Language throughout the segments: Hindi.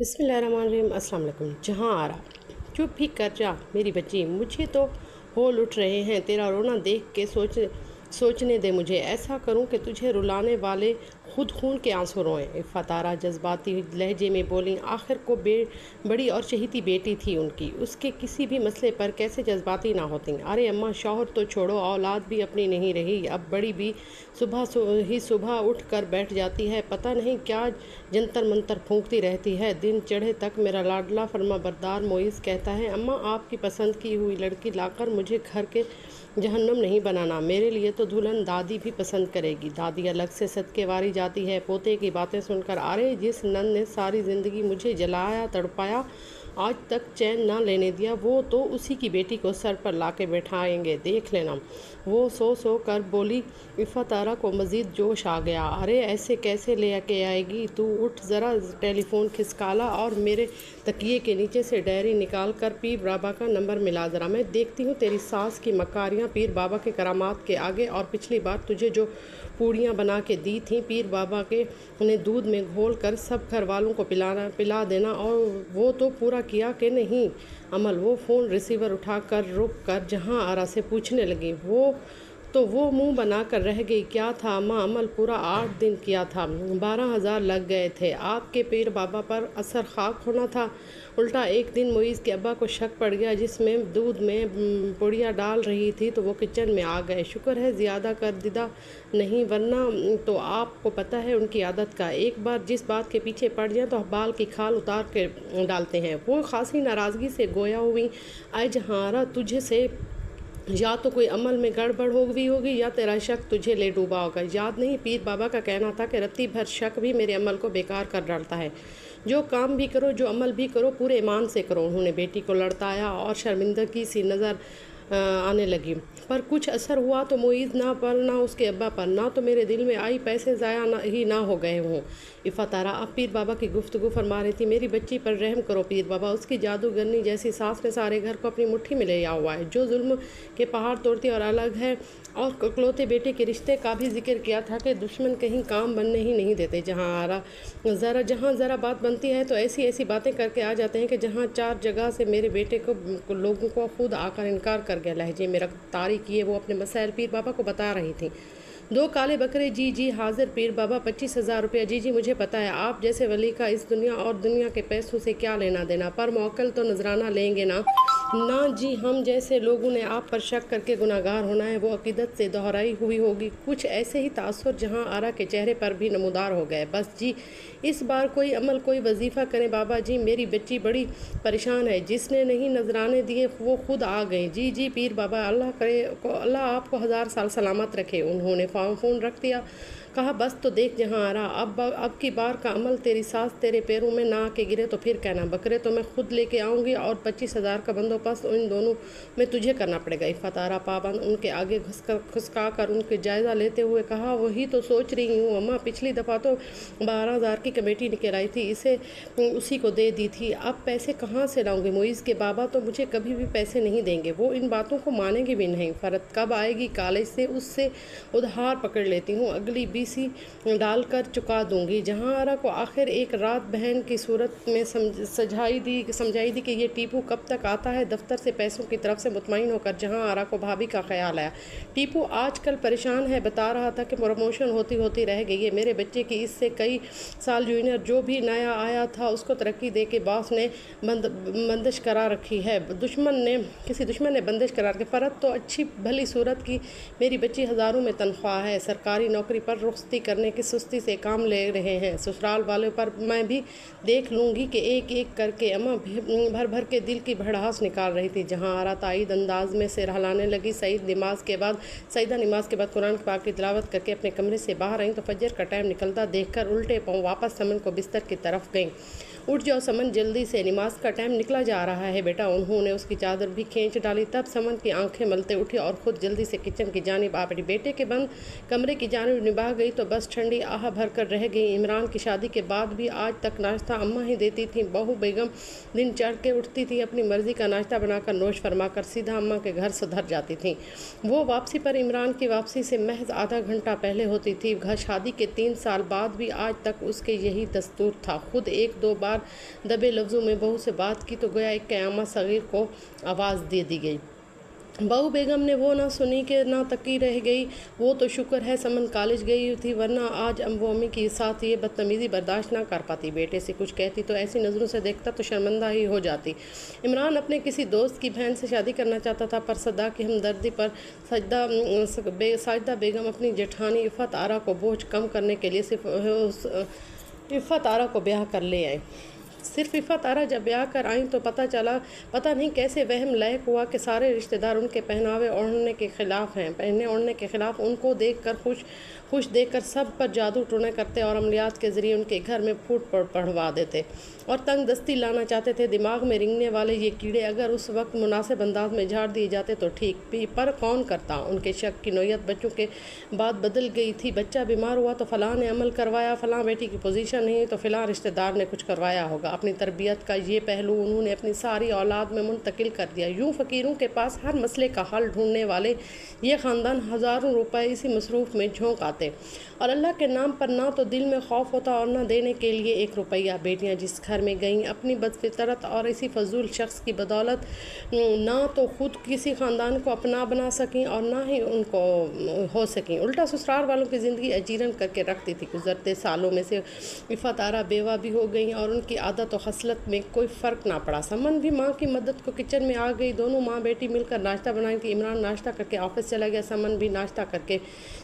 बिस्मिल्लाहिर्रहमानिर्रहीम। अस्सलाम वालेकुम। जहाँ आ रहा चुप ही कर जा मेरी बच्ची, मुझे तो होल उठ रहे हैं तेरा रोना देख के। सोचने दे मुझे, ऐसा करूं कि तुझे रुलाने वाले खुद खून के आंसू रोएं। इफ़ातारा जज्बाती लहजे में बोली। आखिर को बड़ी और चहेती बेटी थी उनकी, उसके किसी भी मसले पर कैसे जज्बाती ना होती। अरे अम्मा, शौहर तो छोड़ो, औलाद भी अपनी नहीं रही। अब बड़ी भी सुबह उठ कर बैठ जाती है, पता नहीं क्या जंतर मंतर फूंकती रहती है। दिन चढ़े तक मेरा लाडला फर्मा बरदार मोइज़ कहता है, अम्मा आपकी पसंद की हुई लड़की लाकर मुझे घर के जहन्नुम नहीं बनाना। मेरे लिए तो दुल्हन दादी भी पसंद करेगी। दादी अलग से सदके वारी जाती है पोते की बातें सुनकर। अरे जिस नन ने सारी ज़िंदगी मुझे जलाया तड़पाया, आज तक चैन ना लेने दिया, वो तो उसी की बेटी को सर पर ला के बैठाएंगे, देख लेना। वो सो कर बोली। इफ़ातारा को मज़ीद जोश आ गया। अरे ऐसे कैसे ले के आएगी तू? उठ ज़रा, टेलीफोन खिसकाला और मेरे तकिए के नीचे से डायरी निकाल कर पीर बाबा का नंबर मिला ज़रा। मैं देखती हूँ तेरी सास की मकारियाँ पीर बाबा के करामात के आगे। और पिछली बार तुझे जो पूड़ियाँ बना के दी थी पीर बाबा के, उन्हें दूध में घोल कर सब घर वालों को पिला देना, और वो तो पूरा किया कि नहीं अमल? वो फ़ोन रिसीवर उठाकर रुक कर जहाँ आरा से पूछने लगी। वो मुंह बनाकर रह गई। क्या था अम्मा? अमल पूरा 8 दिन किया था, 12,000 लग गए थे। आपके पीर बाबा पर असर खाक होना था। उल्टा एक दिन मोइज़ के अब्बा को शक पड़ गया, जिसमें दूध में पुड़िया डाल रही थी तो वो किचन में आ गए। शुक्र है ज़्यादा कर दिदा नहीं, वरना तो आपको पता है उनकी आदत का, एक बार जिस बात के पीछे पड़ जाए तो बाल की खाल उतार के डालते हैं। वो खासी नाराज़गी से गोया हुई। आए जहारा, तुझे से या तो कोई अमल में गड़बड़ हो गई होगी या तेरा शक तुझे ले डूबा होगा। याद नहीं, पीर बाबा का कहना था कि रत्ती भर शक भी मेरे अमल को बेकार कर डालता है। जो काम भी करो, जो अमल भी करो, पूरे ईमान से करो। उन्होंने बेटी को लड़ताया और शर्मिंदगी सी नज़र आने लगी। पर कुछ असर हुआ तो मोइज़ ना पर ना उसके अब्बा पर, ना तो मेरे दिल में आई पैसे ज़ाया ही ना हो गए हों। इफ़ातारा अब पीर बाबा की गुफ्तगू फरमा रही थी। मेरी बच्ची पर रहम करो पीर बाबा, उसकी जादूगरनी जैसी सास ने सारे घर को अपनी मुट्ठी में ले लिया हुआ है, जो जुल्म के पहाड़ तोड़ती और अलग है। और इकलौते बेटे के रिश्ते का भी जिक्र किया था कि दुश्मन कहीं काम बनने ही नहीं देते। जहाँ ज़रा बात बनती है तो ऐसी ऐसी बातें करके आ जाते हैं कि जहाँ 4 जगह से मेरे बेटे को लोगों को खुद आकर इनकार कर गया। लहजे में रफ्तारी किए वो अपने मसाइल पीर बाबा को बता रही थी। 2 काले बकरे, जी जी हाजिर पीर बाबा। 25,000 रुपया, जी जी मुझे पता है। आप जैसे वली का इस दुनिया और दुनिया के पैसों से क्या लेना देना, पर मौकल तो नजराना लेंगे ना? ना जी, हम जैसे लोगों ने आप पर शक करके गुनाहगार होना है, वो अकीदत से दोहराई हुई होगी। कुछ ऐसे ही तासुर जहाँ आरा के चेहरे पर भी नमूदार हो गए। बस जी, इस बार कोई अमल, कोई वजीफ़ा करें बाबा जी, मेरी बच्ची बड़ी परेशान है। जिसने नहीं नजराने दिए वो खुद आ गए। जी जी पीर बाबा, अल्लाह आपको 1000 साल सलामत रखे। उन्होंने फ़ोन रख दिया। कहा, बस तो देख जहाँ आ रहा, अब की बार का अमल तेरी सास तेरे पैरों में ना आके गिरे तो फिर कहना। बकरे तो मैं खुद लेके आऊँगी और 25,000 का बंदोबस्त इन दोनों में तुझे करना पड़ेगा। इफ़ातारा पाबंद उनके आगे घुसका कर उनके जायज़ा लेते हुए कहा, वही तो सोच रही हूँ अम्मा, पिछली दफ़ा तो 12,000 की कमेटी निकल आई थी, इसे उसी को दे दी थी। अब पैसे कहाँ से लाऊंगी? मोइज़ के बाबा तो मुझे कभी भी पैसे नहीं देंगे, वो इन बातों को मानेंगे भी नहीं। फ़रत कब आएगी कॉलेज से, उससे उधार पकड़ लेती हूँ, अगली बीसी डालकर चुका दूंगी। जहाँ आरा को आखिर एक रात बहन की सूरत में समझाई दी कि ये टीपू कब तक आता है दफ्तर से पैसों की तरफ से मुतमईन होकर जहाँ आरा को भाभी का ख्याल आया। टीपू आजकल परेशान है, बता रहा था कि प्रमोशन होती होती रह गई है मेरे बच्चे की, इससे कई साल जूनियर जो भी नया आया था उसको तरक्की दे के बॉस ने बंदिश करा रखी है। किसी दुश्मन ने बंदिश करा रखी। फ़रत तो अच्छी भली सूरत की मेरी बच्ची, हज़ारों में तनख्वाह है, सरकारी नौकरी पर रुख्सती करने की सुस्ती से काम ले रहे हैं। ससुराल वालों पर मैं भी देख लूँगी कि एक एक करके। अम्मा भर भर के दिल की भड़ास निकाल रही थी। जहाँ आरा ताईद अंदाज में सिर हिलाने लगी। सईदा नमाज के बाद कुरान पाक की तिलावत करके अपने कमरे से बाहर आई तो फजर का टाइम निकलता देखकर उल्टे पाँव वापस समन को बिस्तर की तरफ गई। उठ जाओ समन, जल्दी से, नमाज का टाइम निकला जा रहा है बेटा। उन्होंने उसकी चादर भी खींच डाली। तब समन की आंखें मलते उठी और ख़ुद जल्दी से किचन की जानिब आ पड़ी। बेटे के बंद कमरे की जानिब निभाग गई तो बस ठंडी आह भर कर रह गई। इमरान की शादी के बाद भी आज तक नाश्ता अम्मा ही देती थी। बहू बेगम दिन चढ़ के उठती थी, अपनी मर्ज़ी का नाश्ता बनाकर नोश फरमाकर सीधा अम्मा के घर सुधर जाती थी। वो वापसी पर इमरान की वापसी से महज आधा घंटा पहले होती थी। घर शादी के 3 साल बाद भी आज तक उसके यही दस्तूर था। खुद 1-2 बार दबे लफ्ज़ों में बहू से बात की तो गोया एक क़यामत सग़ीर को आवाज़ दे दी गई। बहू बेगम ने वो ना सुनी कि ना तकी रह गई। वो तो शुक्र है समन कॉलेज गई थी, वरना आज वो अम्मी के साथ ये बदतमीज़ी बर्दाश्त ना कर पाती। बेटे से कुछ कहती तो ऐसी नज़रों से देखता तो शर्मिंदा ही हो जाती। इमरान अपने किसी दोस्त की बहन से शादी करना चाहता था, पर सदा की हमदर्दी पर साजिदा बेगम अपनी जेठानी इफ़त आरा को बोझ कम करने के लिए सिर्फ इफ़त आरा को ब्याह कर ले आए। सिर्फ इफ़त आरा जब ब्याह कर आई तो पता नहीं कैसे वहम लायक हुआ कि सारे रिश्तेदार उनके पहने ओढ़ने के ख़िलाफ़ उनको देखकर खुश देखकर सब पर जादू टोने करते और अमलियात के ज़रिए उनके घर में फूट पड़वा देते और तंग दस्ती लाना चाहते थे। दिमाग में रिंगने वाले ये कीड़े अगर उस वक्त मुनासिब अंदाज में झाड़ दिए जाते तो ठीक, पर कौन करता। उनके शक की नौयत बच्चों के बाद बदल गई थी। बच्चा बीमार हुआ तो फ़लाँ ने अमल करवाया, फ़लाँ बेटी की पोजीशन नहीं तो फ़लाँ रिश्तेदार ने कुछ करवाया होगा। अपनी तरबियत का ये पहलू उन्होंने अपनी सारी औलाद में मुंतकिल कर दिया। यूँ फ़कीरों के पास हर मसले का हल ढूंढने वाले ये ख़ानदान हज़ारों रुपए इसी मसरूफ़ में झोंक आते और अल्लाह के नाम पर ना तो दिल में खौफ होता और ना देने के लिए 1 रुपया। बेटियाँ जिस घर में गईं अपनी बदफितरत और इसी फजूल शख्स की बदौलत ना तो खुद किसी ख़ानदान को अपना बना सकें और ना ही उनको हो सकें, उल्टा ससुराल वालों की ज़िंदगी अजीरन करके रखती थी। गुज़रते सालों में से इफ़त आरा बेवा भी हो गई और उनकी आदत और खसलत में कोई फ़र्क ना पड़ा। समन भी माँ की मदद को किचन में आ गई। दोनों माँ बेटी मिलकर नाश्ता बनाई थी। इमरान नाश्ता करके ऑफिस चला गया, समन भी नाश्ता करके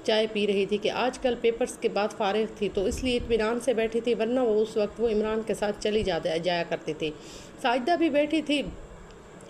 चाय पी रही थी कि आजकल पेपर्स के बाद फारिग थी तो इसलिए इत्मीनान से बैठी थी, वरना उस वक्त वो इमरान के साथ चली जाया करती थी। साजिदा भी बैठी थी,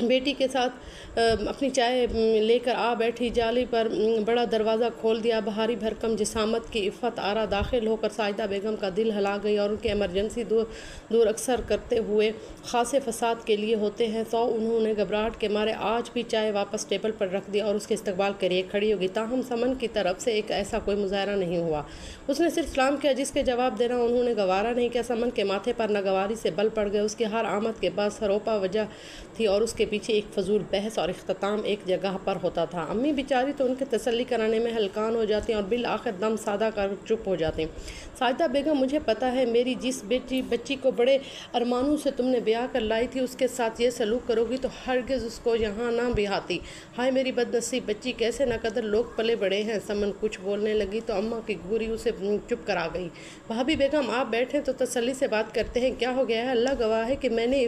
बेटी के साथ अपनी चाय लेकर आ बैठी। जाली पर बड़ा दरवाज़ा खोल दिया। भारी भरकम जिसामत की इफ़त आरा दाखिल होकर साजिदा बेगम का दिल हिला गई और उनके इमरजेंसी दूर अक्सर करते हुए ख़ासे फसाद के लिए होते हैं तो उन्होंने घबराहट के मारे आज भी चाय वापस टेबल पर रख दिया और उसके इस्तकबाल के लिए खड़ी होगी। ताहम समन की तरफ से एक ऐसा कोई मुजाहरा नहीं हुआ। उसने सिर्फ सलाम किया जिसके जवाब देना उन्होंने गवारा नहीं किया। समन के माथे पर नागवारी से बल पड़ गए। उसकी हर आमद के बाद सरोपा वजह थी और उसके पीछे एक फजूल बहस और इख्तिताम एक जगह पर होता था। अम्मी बेचारी तो उनके तसल्ली कराने में हलकान हो जाती और बिल आखिर दम सादा कर चुप हो जाती। साजिदा बेगम, मुझे पता है मेरी जिस बच्ची को बड़े अरमानों से तुमने ब्याह कर लाई थी उसके साथ ये सलूक करोगी तो हरगिज़ उसको यहाँ ना बिहाती। हाय मेरी बदनसीब बच्ची, कैसे न कदर लोग पले बड़े हैं। समन कुछ बोलने लगी तो अम्मा की घूरी उसे चुप करा गई। भाभी बेगम, आप बैठे तो तसल्ली से बात करते हैं, क्या हो गया है? अल्लाह गवाह है कि मैंने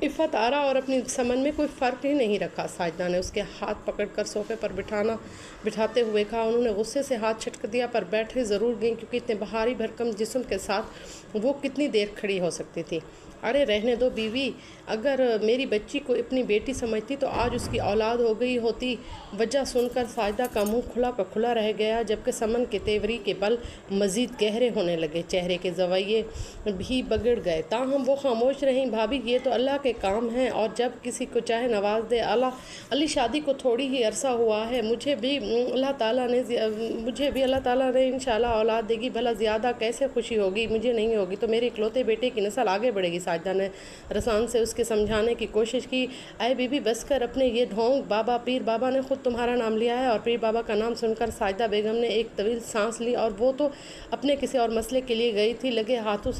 इफ़त आरा और अपनी समन में कोई फ़र्क ही नहीं रखा। साजिदा ने उसके हाथ पकड़कर सोफ़े पर बिठाते हुए कहा। उन्होंने गुस्से से हाथ छटक दिया पर बैठे ज़रूर गई क्योंकि इतने भारी भरकम जिस्म के साथ वो कितनी देर खड़ी हो सकती थी। अरे रहने दो बीवी, अगर मेरी बच्ची को अपनी बेटी समझती तो आज उसकी औलाद हो गई होती। वजह सुनकर साजिदा का मुंह खुला का खुला रह गया, जबकि समन के तेवरी के बल मज़ीद गहरे होने लगे। चेहरे के ज़वाये भी बिगड़ गए। ताहम वो खामोश रहीं। भाभी, ये तो अल्लाह के काम हैं और जब किसी को चाहे नवाज दे। अली शादी को थोड़ी ही अरसा हुआ है, मुझे भी अल्लाह ताला ने इंशाल्लाह औलाद देगी। भला ज़्यादा कैसे खुशी होगी, मुझे नहीं होगी तो मेरे इकलौते बेटे की नस्ल आगे बढ़ेगी। साजिदा ने रसान से उसके समझाने की कोशिश की। अय बीबी, बस कर अपने ये ढोंग। बाबा पीर बाबा ने ख़ुद तुम्हारा नाम लिया है। और पीर बाबा का नाम सुनकर साजिदा बेगम ने एक तवील सांस ली और वो तो अपने किसी और मसले के लिए गई थी, लगे हाथों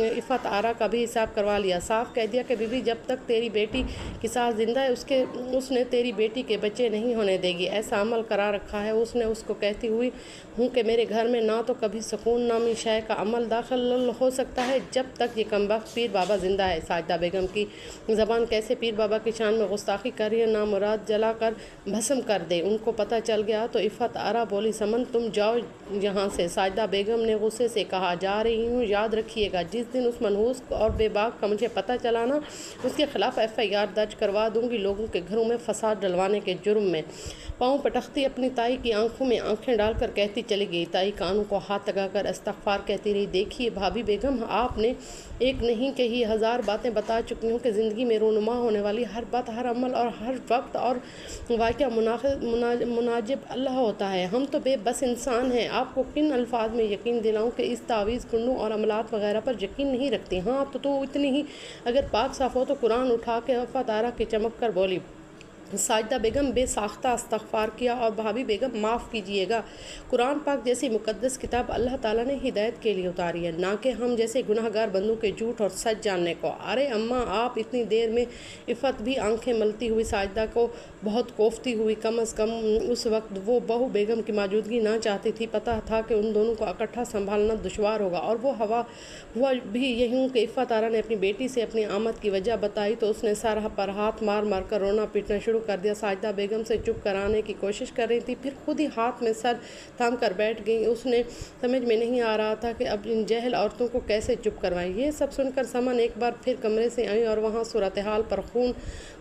इफ़त आरा का भी हिसाब करवा लिया। साफ कह दिया कि बीबी, जब तक तेरी बेटी की सास जिंदा है उसने तेरी बेटी के बच्चे नहीं होने देगी। ऐसा अमल करा रखा है उसने। उसको कहती हुई हूँ कि मेरे घर में ना तो कभी सुकून नामी शय का अमल दाखिल हो सकता है जब तक ये कमबख्त पीर बाबा ज़िंदा है। साजिदा बेगम की ज़बान कैसे पीर बाबा की शान में गुस्ताखी कर रही है, नामुराद जला कर भस्म कर दे। उनको पता चल गया तो इफ़त आरा बोली, समन तुम जाओ यहाँ से। साजिदा बेगम ने गुस्से से कहा, जा रही हूँ, याद रखिएगा जिस दिन उस मनहूस और बेबाक का मुझे पता चला ना उसके खिलाफ FIR दर्ज करवा दूंगी। लोगों के घरों में फसाद डलवाने के जुर्म में। पाँव पटकती अपनी ताई की आंखों में आंखें डालकर कहती चली गई। ताई कानों को हाथ लगाकर इस्तग़फ़ार कहती रही। देखिए भाभी बेगम, आपने एक नहीं कही 1000 बातें बता चुकी हूँ कि ज़िंदगी में रोनुमा होने वाली हर बात, हर अमल और हर वक्त और वाक़या मुनाजिब अल्लाह होता है। हम तो बेबस इंसान हैं। आपको किन अल्फाज में यकीन दिलाऊं कि इस तावीज़, कुंडों और अमलात वगैरह पर यकीन नहीं रखती। हाँ तो इतनी ही अगर पाक साफ़ हो तो कुरान उठा के वफ़ादारा की चमक कर बोली। साजिदा बेगम बेसाख्ता इस्तग़फ़ार किया और भाभी बेगम माफ़ कीजिएगा। कुरान पाक जैसी मुक़द्दस किताब अल्लाह ताला ने हिदायत के लिए उतारी है, ना कि हम जैसे गुनाहगार बंदों के झूठ और सच जानने को। अरे अम्मा, आप इतनी देर में इफ़त भी आंखें मलती हुई साजिदा को बहुत कोफ्ती हुई। कम अज़ कम उस वक्त वो बहू बेगम की मौजूदगी ना चाहती थी। पता था कि उन दोनों को इकट्ठा संभालना दुश्वार होगा। और वो हुआ भी यही कि इफ़त आरा ने अपनी बेटी से अपनी आमद की वजह बताई तो उसने सर पर हाथ मार मार कर रोना पीटना शुरू कर दिया। साजिदा बेगम से चुप कराने की कोशिश कर रही थी, फिर खुद ही हाथ में सर थाम कर बैठ गई। उसने समझ में नहीं आ रहा था कि अब इन जहल औरतों को कैसे चुप करवाएं। ये सब सुनकर समन एक बार फिर कमरे से आई और वहाँ सूरत हाल पर खून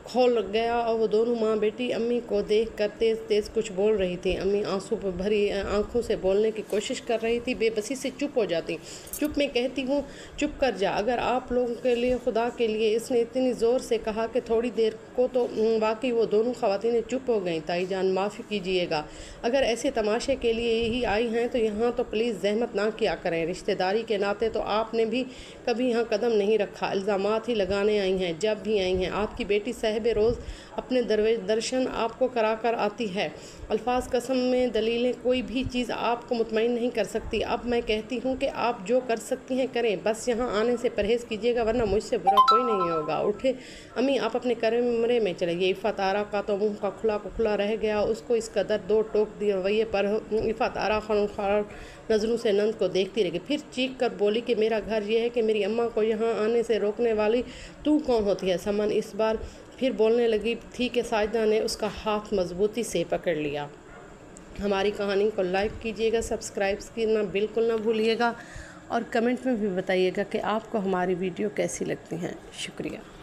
खोल गया और वो दोनों माँ बेटी अम्मी को देख कर तेज़ तेज़ कुछ बोल रही थी। अम्मी आंसू पर भरी आंखों से बोलने की कोशिश कर रही थी, बेबसी से चुप हो जाती। चुप मैं कहती हूँ, चुप कर जा। अगर आप लोगों के लिए, खुदा के लिए, इसने इतनी ज़ोर से कहा कि थोड़ी देर को तो वाकई वो दोनों ख़वातीनें चुप हो गईं। ताई जान, माफ़ी कीजिएगा। अगर ऐसे तमाशे के लिए ही आई हैं तो यहाँ तो प्लीज़ जहमत ना किया करें। रिश्तेदारी के नाते तो आपने भी कभी यहाँ कदम नहीं रखा, इल्ज़ामात ही लगाने आई हैं। जब भी आई हैं आपकी बेटी साहिब रोज़ अपने दर्शन आपको करा कर आती है। अल्फाज कसम में दलीलें, कोई भी चीज़ आपको मुतमईन नहीं कर सकती। अब मैं कहती हूँ कि आप जो कर सकती हैं करें, बस यहाँ आने से परहेज़ कीजिएगा वरना मुझसे बुरा कोई नहीं होगा। उठे अम्मी, आप अपने कमरे में चले गए। इफ़त आरा का तो मुँह का खुला रह गया। उसको इस कदर दो टोक दिए रवैये पर इफ़त आरा खार नज़रों से नंद को देखती रह गई। फिर चीख कर बोली कि मेरा घर ये है कि मेरी अम्मा को यहाँ आने से रोकने वाली तू कौन होती है। समन इस बार फिर बोलने लगी थी कि साजिदा ने उसका हाथ मजबूती से पकड़ लिया। हमारी कहानी को लाइक कीजिएगा, सब्सक्राइब करना बिल्कुल ना भूलिएगा और कमेंट में भी बताइएगा कि आपको हमारी वीडियो कैसी लगती हैं। शुक्रिया।